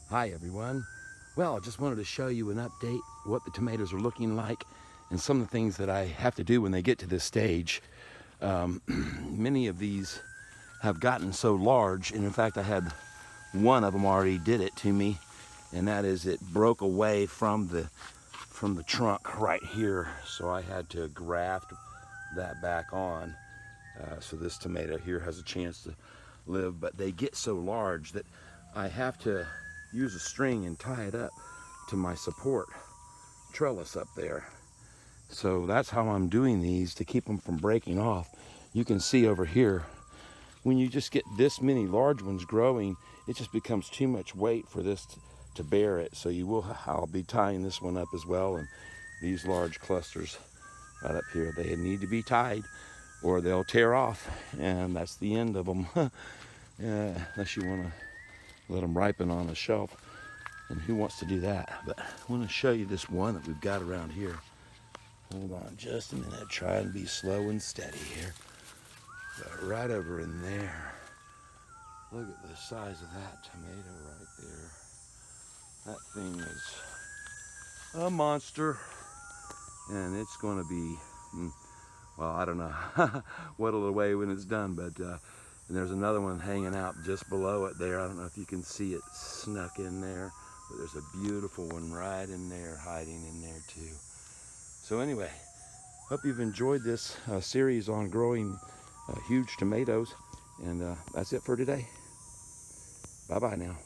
Hi everyone. Well, I just wanted to show you an update, what the tomatoes are looking like, and some of the things that I have to do when they get to this stage. Many of these have gotten so large, and in fact I had one of them already did it to me, and that is it broke away from the trunk right here, so I had to graft that back on. So this tomato here has a chance to live, but they get so large that I have to use a string and tie it up to my support trellis up there. So that's how I'm doing these to keep them from breaking off. You can see over here, when you just get this many large ones growing, it just becomes too much weight for this to bear it. So I'll be tying this one up as well, and these large clusters right up here, they need to be tied or they'll tear off, and that's the end of them. Unless you want to let them ripen on a shelf, and who wants to do that? But I want to show you this one that we've got around here. Hold on just a minute, try and be slow and steady here. But right over in there, look at the size of that tomato right there. That thing is a monster, and it's going to be, well, I don't know what it'll weigh when it's done, but and there's another one hanging out just below it there. I don't know if you can see it snuck in there, but there's a beautiful one right in there, hiding in there too. So anyway, hope you've enjoyed this series on growing huge tomatoes, and that's it for today. Bye-bye now.